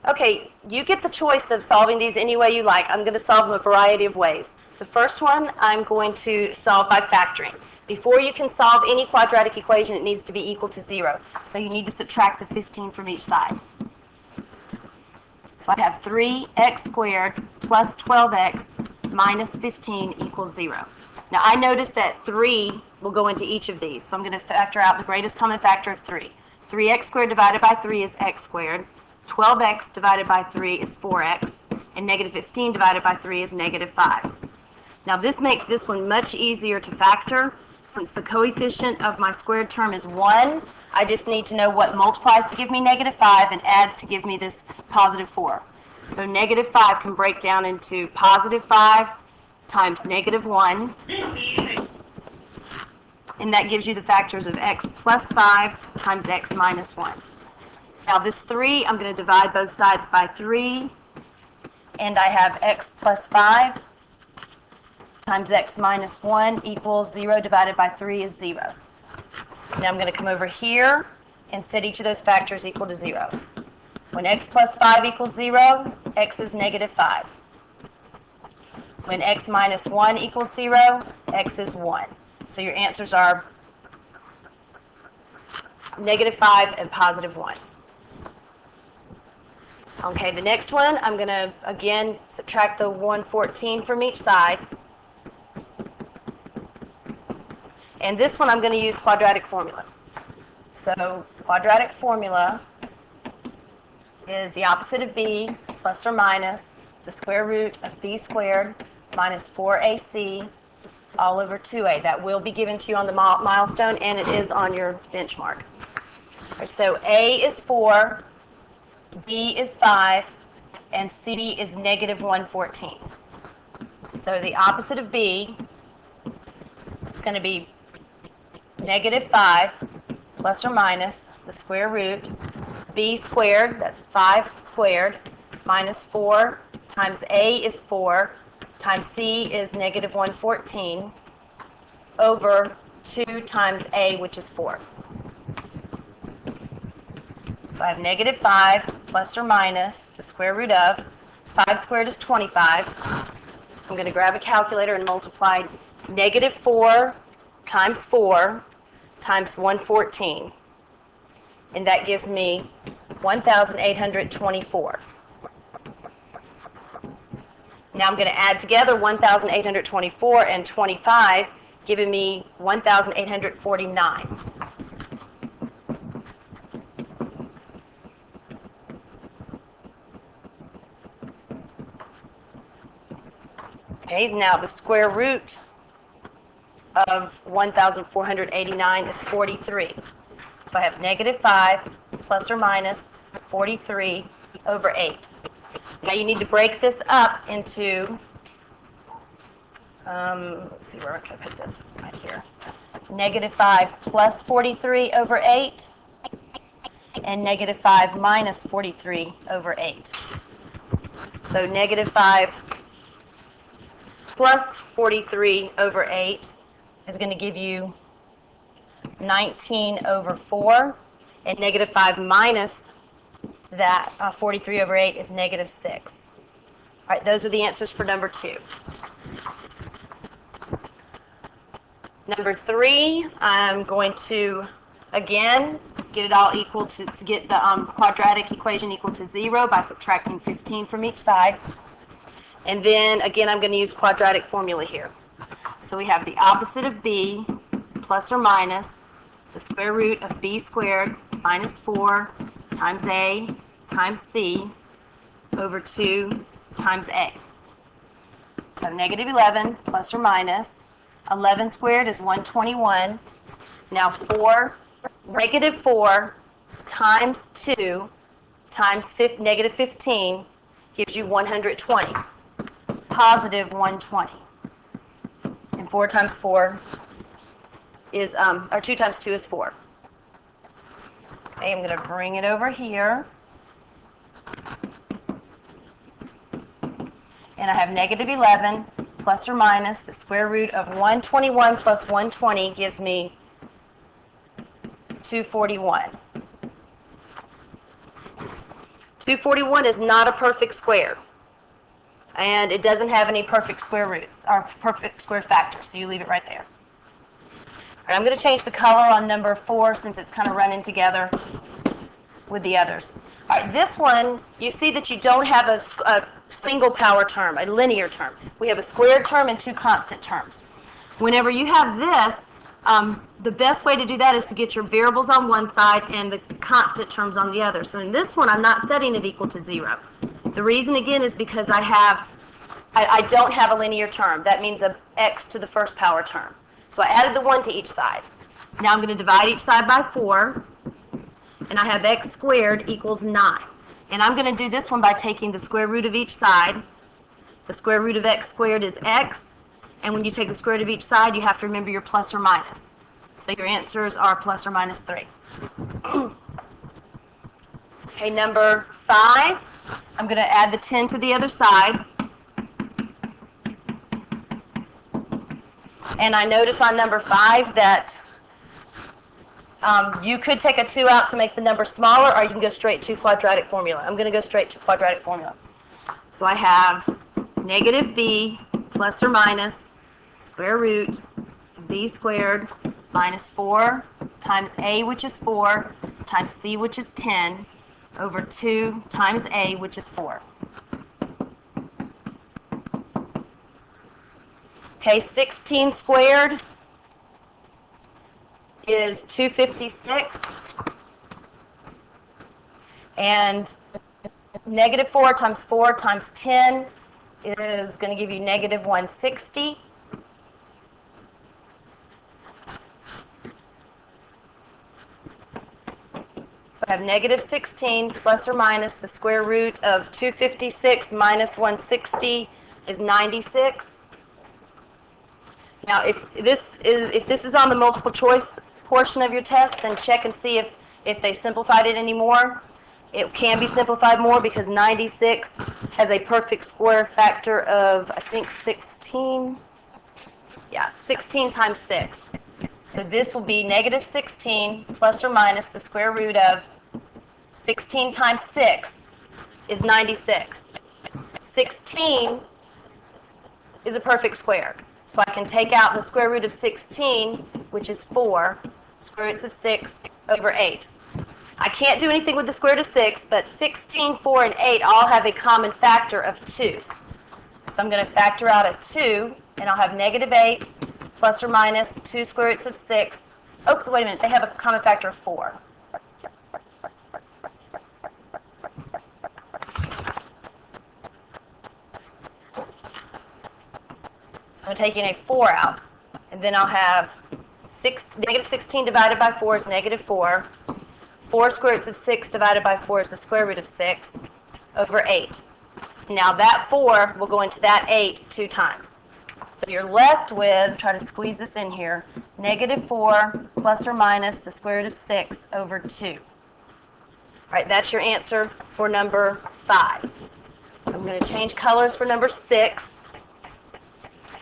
Okay, you get the choice of solving these any way you like. I'm going to solve them a variety of ways. The first one, I'm going to solve by factoring. Before you can solve any quadratic equation, it needs to be equal to 0. So you need to subtract the 15 from each side. So I have 3x squared plus 12x minus 15 equals 0. Now I notice that 3 will go into each of these. So I'm going to factor out the greatest common factor of 3. 3x squared divided by 3 is x squared. 12x divided by 3 is 4x. And negative 15 divided by 3 is negative 5. Now this makes this one much easier to factor. Since the coefficient of my squared term is 1, I just need to know what multiplies to give me negative 5 and adds to give me this positive 4. So negative 5 can break down into positive 5 times negative 1. And that gives you the factors of x plus 5 times x minus 1. Now this 3, I'm going to divide both sides by 3. And I have x plus 5 times x minus 1 equals 0 divided by 3 is 0. Now I'm going to come over here and set each of those factors equal to 0. When x plus 5 equals 0, x is negative 5. When x minus 1 equals 0, x is 1. So your answers are negative 5 and positive 1. Okay, the next one, I'm going to, again, subtract the 114 from each side. And this one I'm going to use quadratic formula. So quadratic formula is the opposite of b plus or minus the square root of b squared minus 4ac all over 2a. That will be given to you on the milestone, and it is on your benchmark. Right, so a is 4, b is 5, and c is negative 114. So the opposite of b is going to be negative 5 plus or minus the square root b squared, that's 5 squared, minus 4 times a is 4 times c is negative 114 over 2 times a, which is 4. So I have negative 5 plus or minus the square root of 5 squared is 25. I'm going to grab a calculator and multiply negative 4 times 4 times 114. And that gives me 1,824. Now I'm going to add together 1,824 and 25, giving me 1,849. Okay, now the square root of 1,489 is 43. So I have negative 5 plus or minus 43 over 8. Now you need to break this up into, let's see where can I put this, right here. Negative 5 plus 43 over 8 and negative 5 minus 43 over 8. So negative 5 plus 43 over 8 is going to give you 19 over 4, and negative 5 minus that 43 over 8 is negative 6. All right, those are the answers for number 2. Number 3, I'm going to, again, get it all equal to get the quadratic equation equal to 0 by subtracting 15 from each side. And then, again, I'm going to use quadratic formula here. So we have the opposite of b plus or minus the square root of b squared minus 4 times a times c over 2 times a. So negative 11 plus or minus 11 squared is 121. Now negative 4 times 2 times negative 15 gives you 120. Positive 120. And 4 times 4 is, or 2 times 2 is 4. Okay, I'm going to bring it over here. And I have negative 11 plus or minus the square root of 121 plus 120 gives me 241. 241 is not a perfect square, and it doesn't have any perfect square roots, or perfect square factors, so you leave it right there. All right, I'm going to change the color on number 4 since it's kind of running together with the others. All right, this one, you see that you don't have a single power term, a linear term. We have a squared term and 2 constant terms. Whenever you have this, the best way to do that is to get your variables on one side and the constant terms on the other. So in this one, I'm not setting it equal to 0. The reason, again, is because I don't have a linear term. That means a x to the first power term. So I added the 1 to each side. Now I'm going to divide each side by 4, and I have x squared equals 9. And I'm going to do this one by taking the square root of each side. The square root of x squared is x. And when you take the square root of each side, you have to remember your plus or minus. So your answers are plus or minus 3. Okay, number 5, I'm going to add the 10 to the other side. And I notice on number 5 that you could take a 2 out to make the number smaller, or you can go straight to quadratic formula. I'm going to go straight to quadratic formula. So I have negative b plus or minus square root b squared minus 4 times a, which is 4, times c, which is 10, over 2 times a, which is 4. Okay, 16 squared is 256, and negative 4 times 10 is going to give you negative 160. So I have negative 16 plus or minus the square root of 256 minus 160 is 96. Now, if this is on the multiple choice portion of your test, then check and see if they simplified it anymore. It can be simplified more because 96 has a perfect square factor of, I think, 16. Yeah, 16 times 6. So this will be negative 16 plus or minus the square root of 16 times 6 is 96. 16 is a perfect square. So I can take out the square root of 16, which is 4, square roots of 6 over 8. I can't do anything with the square root of 6, but 16, 4, and 8 all have a common factor of 2. So I'm going to factor out a 2, and I'll have negative 8 plus or minus 2 square roots of 6. Oh, wait a minute. They have a common factor of 4. So I'm taking a 4 out, and then I'll have negative 16 divided by 4 is negative 4. 4 square roots of 6 divided by 4 is the square root of 6 over 8. Now that 4 will go into that 8 2 times. So you're left with, try to squeeze this in here, negative 4 plus or minus the square root of 6 over 2. All right, that's your answer for number 5. I'm going to change colors for number 6.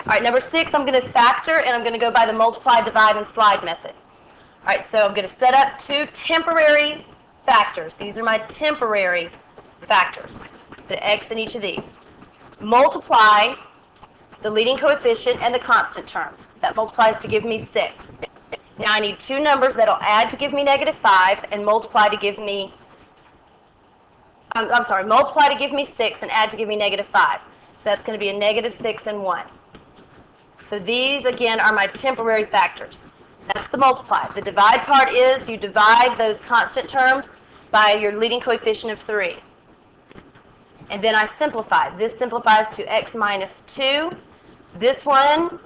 All right, number 6, I'm going to factor, and I'm going to go by the multiply, divide, and slide method. All right, so I'm going to set up 2 temporary factors. These are my temporary factors, the x in each of these. Multiply the leading coefficient and the constant term. That multiplies to give me 6. Now I need 2 numbers that will add to give me negative 5 and multiply to give me, multiply to give me 6 and add to give me negative 5. So that's going to be a negative 6 and 1. So these, again, are my temporary factors. That's the multiply. The divide part is you divide those constant terms by your leading coefficient of 3. And then I simplify. This simplifies to x minus 2. This one,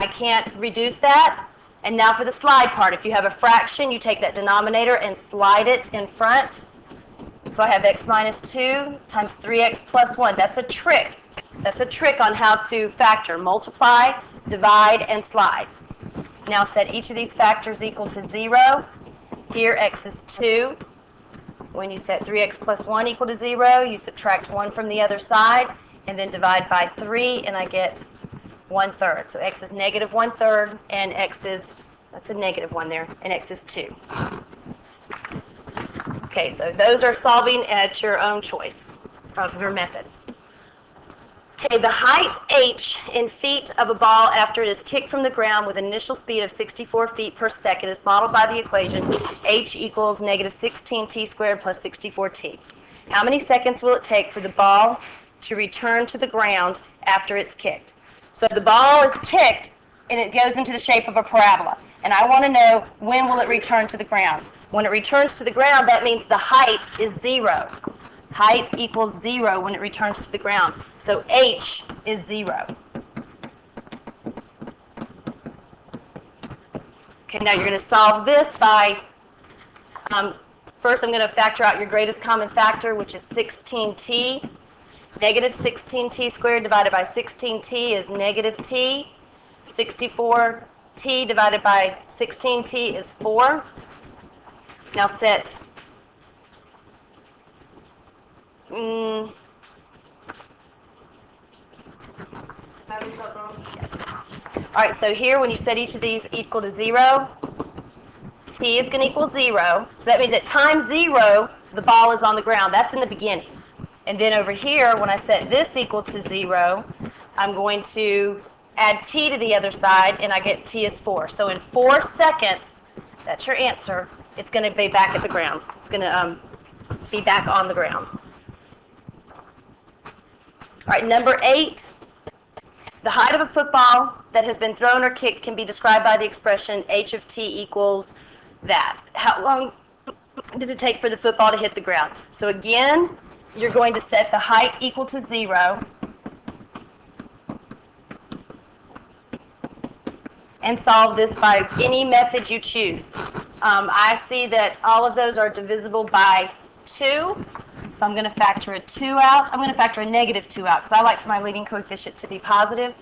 I can't reduce that. And now for the slide part. If you have a fraction, you take that denominator and slide it in front. So I have x minus 2 times 3x plus 1. That's a trick. That's a trick on how to factor. Multiply, divide, and slide. Now set each of these factors equal to 0. Here x is 2. When you set 3x plus 1 equal to 0, you subtract 1 from the other side, and then divide by 3, and I get 1/3. So x is negative 1/3, and x is, that's a negative 1 there, and x is 2. Okay, so those are solving at your own choice of your method. Okay, the height h in feet of a ball after it is kicked from the ground with an initial speed of 64 feet per second is modeled by the equation h equals negative 16t squared plus 64t. How many seconds will it take for the ball to return to the ground after it's kicked? So the ball is kicked and it goes into the shape of a parabola. And I want to know, when will it return to the ground? When it returns to the ground, that means the height is 0. Height equals 0 when it returns to the ground. So h is 0. Okay, now you're going to solve this by, first I'm going to factor out your greatest common factor, which is 16t. Negative 16t squared divided by 16t is negative t. 64t divided by 16t is 4. Now set Yes. All right, so here when you set each of these equal to 0, t is going to equal 0. So that means at time 0, the ball is on the ground. That's in the beginning. And then over here, when I set this equal to 0, I'm going to add t to the other side, and I get t is 4. So in 4 seconds, that's your answer, it's going to be back at the ground. It's going to be back on the ground. All right, number 8. The height of a football that has been thrown or kicked can be described by the expression h of t equals that. How long did it take for the football to hit the ground? So again, you're going to set the height equal to 0 and solve this by any method you choose. I see that all of those are divisible by 2. So I'm going to factor a 2 out. I'm going to factor a negative 2 out because I like for my leading coefficient to be positive.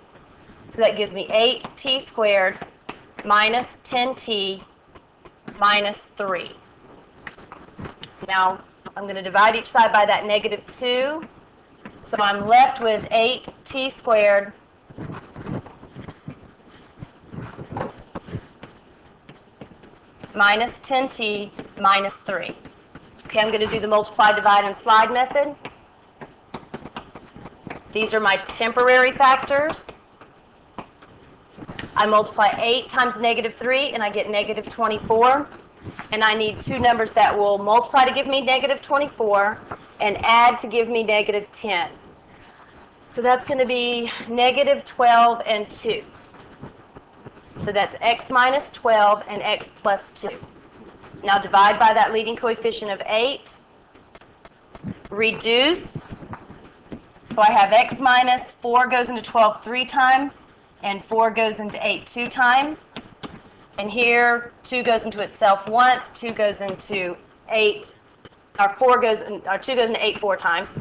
So that gives me 8t squared minus 10t minus 3. Now I'm going to divide each side by that negative 2. So I'm left with 8t squared minus 10t minus 3. Okay, I'm going to do the multiply, divide, and slide method. These are my temporary factors. I multiply 8 times negative 3, and I get negative 24. And I need two numbers that will multiply to give me negative 24 and add to give me negative 10. So that's going to be negative 12 and 2. So that's x minus 12 and x plus 2. Now divide by that leading coefficient of 8. Reduce. So I have x minus 4 goes into 12 3 times, and 4 goes into 8 2 times. And here, 2 goes into itself once, 2 goes into 8, or 2 goes into 8 4 times.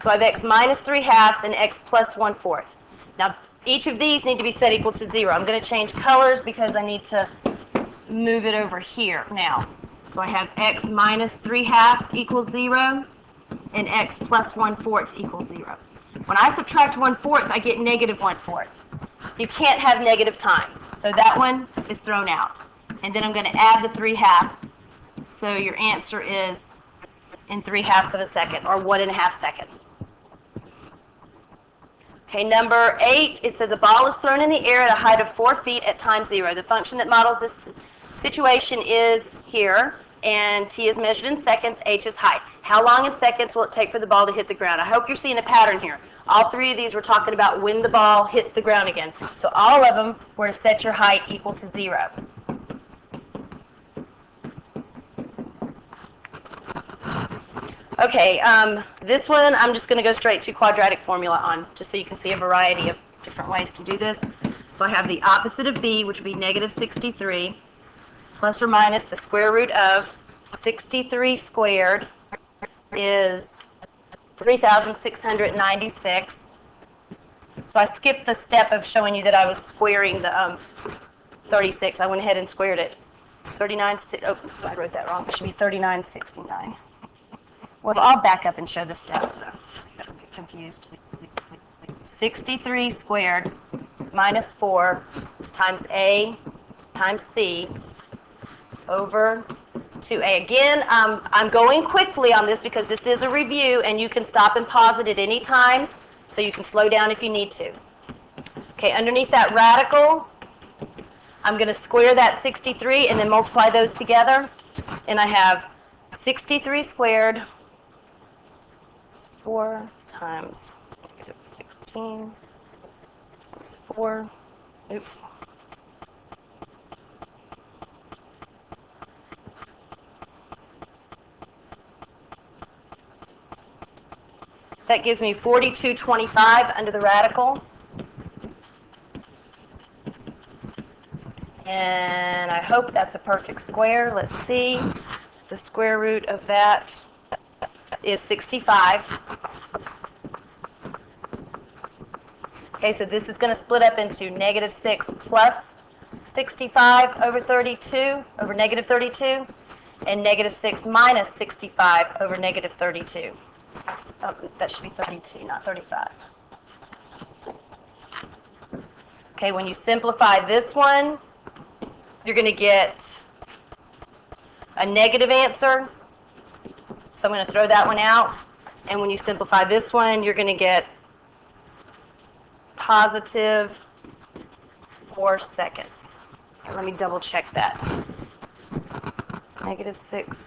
So I have x minus 3 halves and x plus 1/4. Now, each of these need to be set equal to 0. I'm going to change colors because I need to move it over here now. So I have x minus 3 halves equals 0, and x plus 1/4 equals 0. When I subtract 1/4, I get negative 1/4. You can't have negative time, so that one is thrown out. And then I'm going to add the 3 halves, so your answer is in 3/2 of a second, or 1.5 seconds. Okay, number 8, it says a ball is thrown in the air at a height of 4 feet at time 0. The function that models this situation is here, and t is measured in seconds, h is height. How long in seconds will it take for the ball to hit the ground? I hope you're seeing a pattern here. All 3 of these we're talking about when the ball hits the ground again. So all of them were to set your height equal to 0. Okay, this one I'm just going to go straight to quadratic formula on, just so you can see a variety of different ways to do this. So I have the opposite of b, which would be negative 63, plus or minus the square root of 63 squared is 3,696. So I skipped the step of showing you that I was squaring the 36. I went ahead and squared it. 39, oh, I wrote that wrong. It should be 3969. Well, I'll back up and show the step, so you don't get confused. 63 squared minus 4 times a times c over 2a. Again, I'm going quickly on this because this is a review, and you can stop and pause it at any time, so you can slow down if you need to. Okay, underneath that radical, I'm going to square that 63 and then multiply those together, and I have 63 squared is 4 times negative 16 is 4, oops, that gives me 4225 under the radical. And I hope that's a perfect square. Let's see. The square root of that is 65. Okay, so this is going to split up into negative 6 plus 65 over 32 over negative 32, and negative 6 minus 65 over negative 32. Oh, that should be 32, not 35. Okay, when you simplify this one, you're going to get a negative answer, so I'm going to throw that one out. And when you simplify this one, you're going to get positive 4 seconds. Okay, let me double check that. Negative 6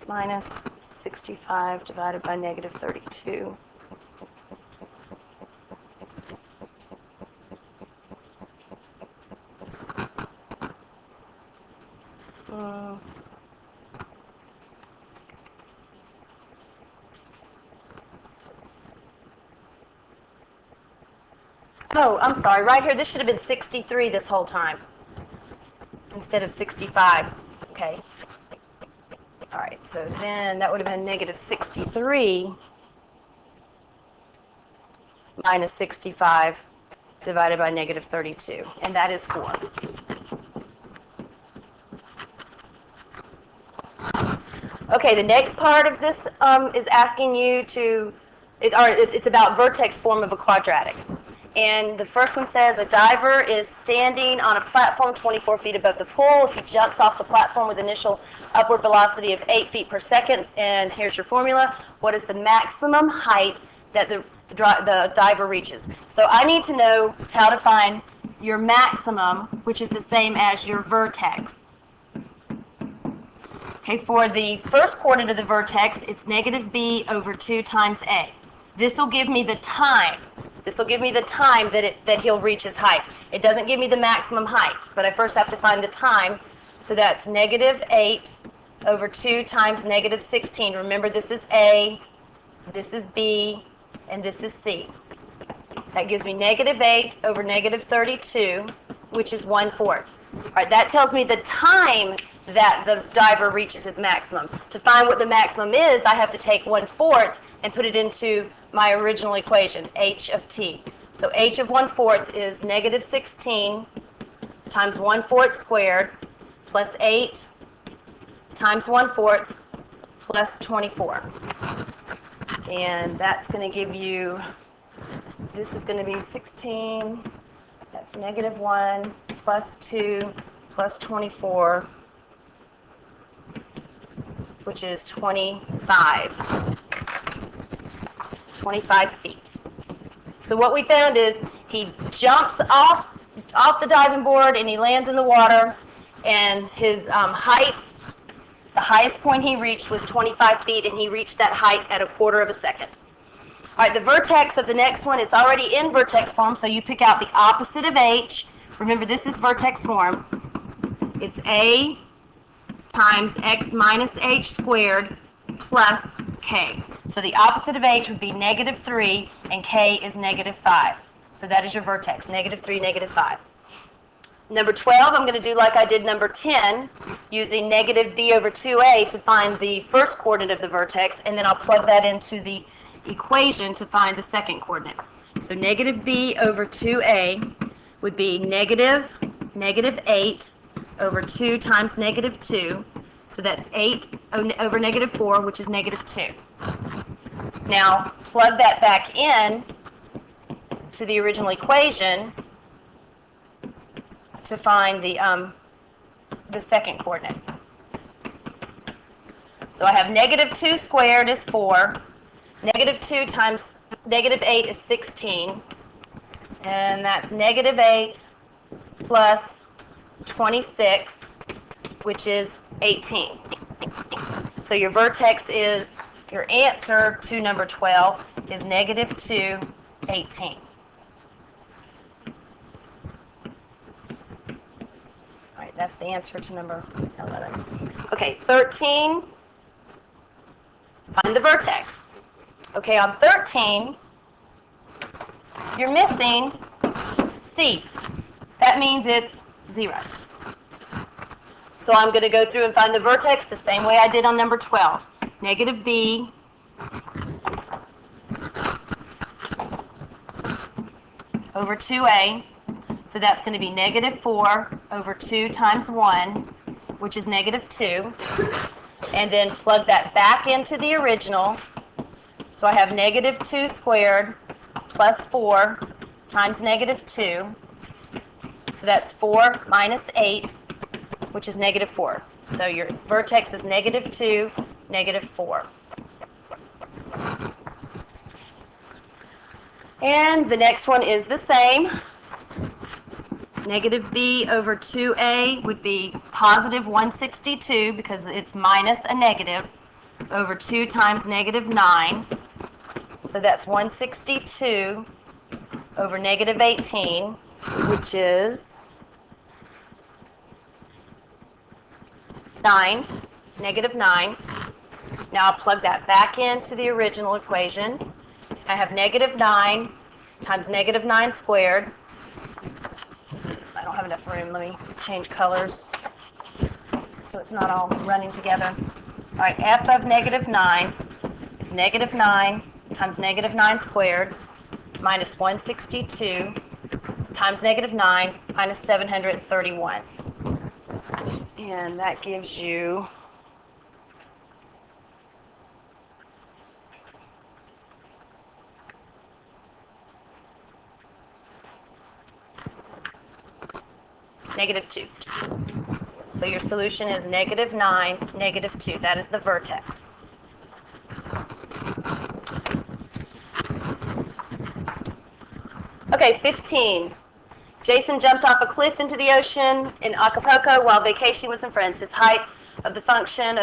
minus 65 divided by negative 32. Oh, I'm sorry. Right here, this should have been 63 this whole time instead of 65. Okay. All right, so then that would have been negative 63 minus 65 divided by negative 32, and that is 4. Okay, the next part of this is asking you to, it's about vertex form of a quadratic. And the first one says a diver is standing on a platform 24 feet above the pool. He jumps off the platform with initial upward velocity of 8 feet per second. And here's your formula. What is the maximum height that the diver reaches? So I need to know how to find your maximum, which is the same as your vertex. Okay, for the first coordinate of the vertex, it's negative b over 2 times a. This will give me the time. This will give me the time that he'll reach his height. It doesn't give me the maximum height, but I first have to find the time. So that's negative 8 over 2 times negative 16. Remember, this is A, this is B, and this is C. That gives me negative 8 over negative 32, which is 1/4. All right, that tells me the time that the diver reaches his maximum. To find what the maximum is, I have to take 1/4 and put it into my original equation, h of t. So h of 1/4 is negative 16 times 1/4 squared plus 8 times 1/4 plus 24. And that's going to give you, this is going to be 16, that's negative 1 plus 2 plus 24, which is 25 feet. So what we found is he jumps off the diving board and he lands in the water, and his height, the highest point he reached was 25 feet, and he reached that height at 1/4 of a second. All right, the vertex of the next one, it's already in vertex form, so you pick out the opposite of h. Remember, this is vertex form. It's a times x minus h squared plus k. So the opposite of h would be negative 3, and k is negative 5. So that is your vertex, negative 3, negative 5. Number 12, I'm going to do like I did number 10, using negative b over 2a to find the first coordinate of the vertex, and then I'll plug that into the equation to find the second coordinate. So negative b over 2a would be negative 8 over 2 times negative 2. So that's 8 over negative 4, which is negative 2. Now, plug that back in to the original equation to find the second coordinate. So I have negative 2 squared is 4. Negative 2 times negative 8 is 16. And that's negative 8 plus 26, which is 18. So your vertex is, your answer to number 12 is negative 2, 18. All right, that's the answer to number 11. Okay, 13, find the vertex. Okay, on 13, you're missing C. That means it's 0. So I'm going to go through and find the vertex the same way I did on number 12. Negative B over 2A. So that's going to be negative 4 over 2 times 1, which is negative 2. And then plug that back into the original. So I have negative 2 squared plus 4 times negative 2. So that's 4 minus 8, which is negative 4. So your vertex is negative 2, negative 4. And the next one is the same. Negative B over 2A would be positive 162 because it's minus a negative over 2 times negative 9. So that's 162 over negative 18, which is 9, negative 9. Now I'll plug that back into the original equation. I have negative 9 times negative 9 squared. I don't have enough room. Let me change colors so it's not all running together. All right, f of negative 9 is negative 9 times negative 9 squared minus 162 times negative 9 minus 731. And that gives you negative 2. So your solution is negative 9, negative 2. That is the vertex. Okay, 15. Jason jumped off a cliff into the ocean in Acapulco while vacationing with some friends. His height of the function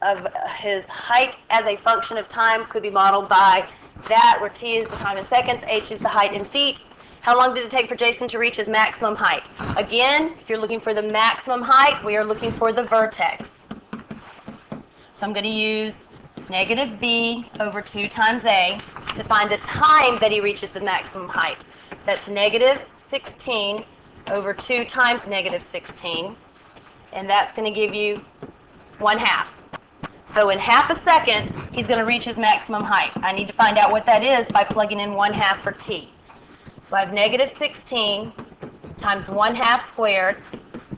of his height as a function of time could be modeled by that, where t is the time in seconds, h is the height in feet. How long did it take for Jason to reach his maximum height? Again, if you're looking for the maximum height, we are looking for the vertex. So I'm going to use negative b over 2 times a to find the time that he reaches the maximum height. So that's negative 16 over 2 times negative 16, and that's going to give you 1/2. So in half a second, he's going to reach his maximum height. I need to find out what that is by plugging in 1/2 for t. So I have negative 16 times 1/2 squared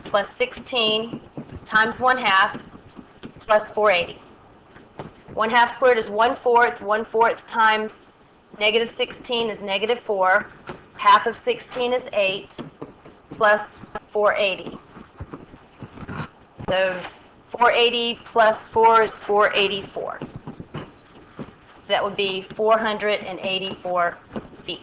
plus 16 times 1/2 plus 480. 1/2 squared is 1/4. 1/4 times negative 16 is negative 4. Half of 16 is 8 plus 480. So 480 plus 4 is 484. So that would be 484 feet.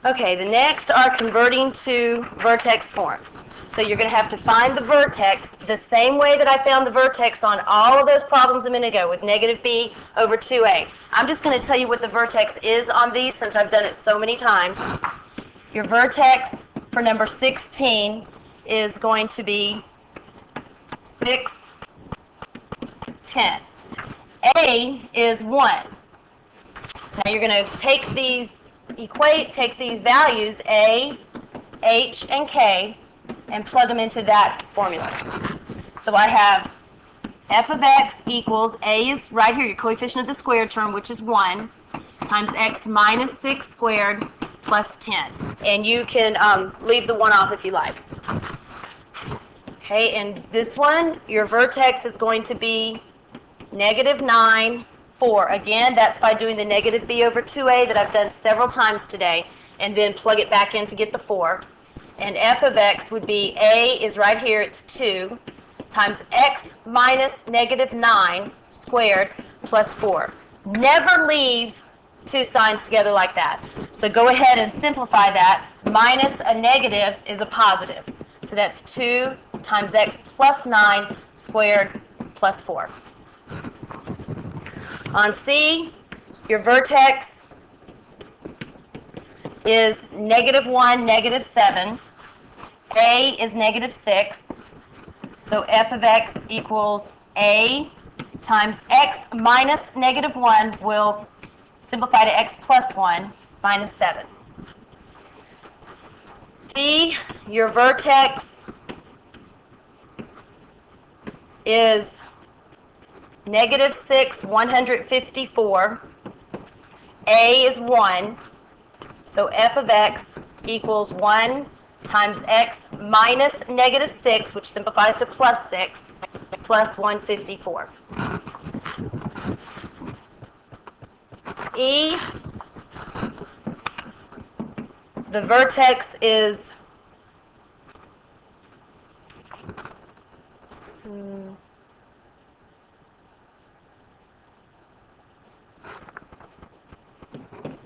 Okay, the next are converting to vertex form. So you're going to have to find the vertex the same way that I found the vertex on all of those problems a minute ago with negative b over 2a. I'm just going to tell you what the vertex is on these since I've done it so many times. Your vertex for number 16 is going to be 6, 10. A is 1. Now you're going to take these values, A, H, and K, and plug them into that formula. So I have f of x equals, A is right here, your coefficient of the squared term, which is 1, times x minus 6 squared plus 10. And you can leave the 1 off if you like. Okay, and this one, your vertex is going to be negative 9, 4. Again, that's by doing the negative b over 2a that I've done several times today, and then plug it back in to get the 4. And f of x would be, A is right here, it's 2, times x minus negative 9 squared plus 4. Never leave two signs together like that. So go ahead and simplify that. Minus a negative is a positive. So that's 2 times x plus 9 squared plus 4. On C, your vertex is negative 1, negative 7. A is negative 6. So f of x equals a times x minus negative 1 will simplify to x plus 1 minus 7. D, your vertex is negative 6, 154. A is 1. So f of x equals 1 times x minus negative 6, which simplifies to plus 6, plus 154. E, the vertex is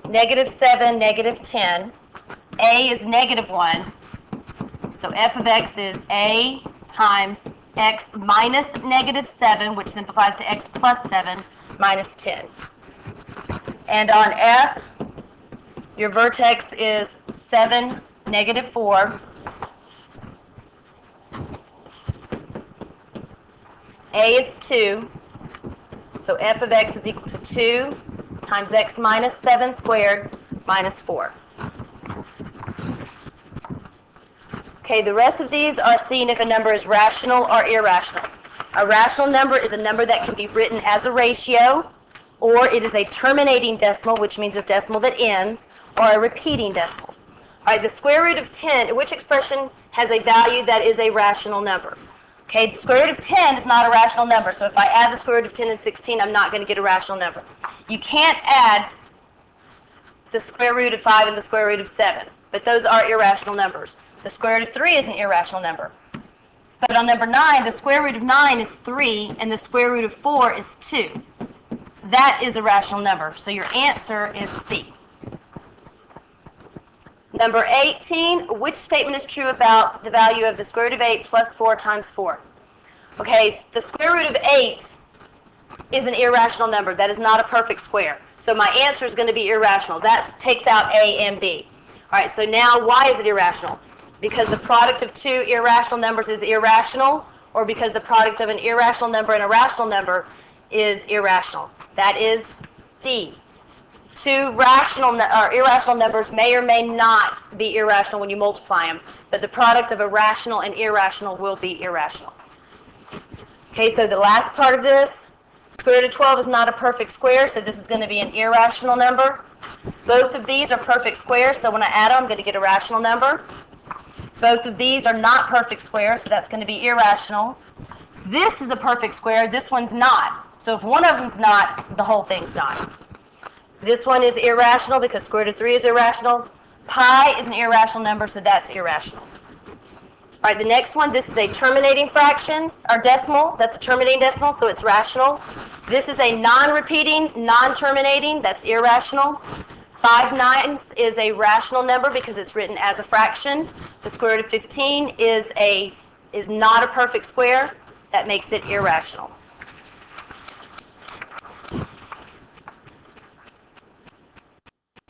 negative 7, negative 10. A is negative 1. So f of x is a times x minus negative 7, which simplifies to x plus 7, minus 10. And on F, your vertex is 7, negative 4. A is 2. So f of x is equal to 2 times x minus 7 squared minus 4. Okay, the rest of these are seeing if a number is rational or irrational. A rational number is a number that can be written as a ratio, or it is a terminating decimal, which means a decimal that ends, or a repeating decimal. All right, the square root of 10, which expression has a value that is a rational number? Okay, the square root of 10 is not a rational number, so if I add the square root of 10 and 16, I'm not going to get a rational number. You can't add the square root of 5 and the square root of 7, but those are irrational numbers. The square root of 3 is an irrational number. But on number 9, the square root of 9 is 3, and the square root of 4 is 2. That is a rational number, so your answer is C. Number 18, which statement is true about the value of the square root of 8 plus 4 times 4? Okay, the square root of 8 is an irrational number. That is not a perfect square. So my answer is going to be irrational. That takes out A and B. All right, so now why is it irrational? Because the product of two irrational numbers is irrational, or because the product of an irrational number and a rational number is irrational. That is D. Two rational or irrational numbers may or may not be irrational when you multiply them, but the product of a rational and irrational will be irrational. Okay, so the last part of this, square root of 12 is not a perfect square, so this is going to be an irrational number. Both of these are perfect squares, so when I add them, I'm going to get a rational number. Both of these are not perfect squares, so that's going to be irrational. This is a perfect square, this one's not. So if one of them's not, the whole thing's not. This one is irrational because square root of 3 is irrational. Pi is an irrational number, so that's irrational. All right, the next one, this is a terminating fraction, or decimal. That's a terminating decimal, so it's rational. This is a non-repeating, non-terminating, that's irrational. 5/9 is a rational number because it's written as a fraction. The square root of 15 is not a perfect square. That makes it irrational.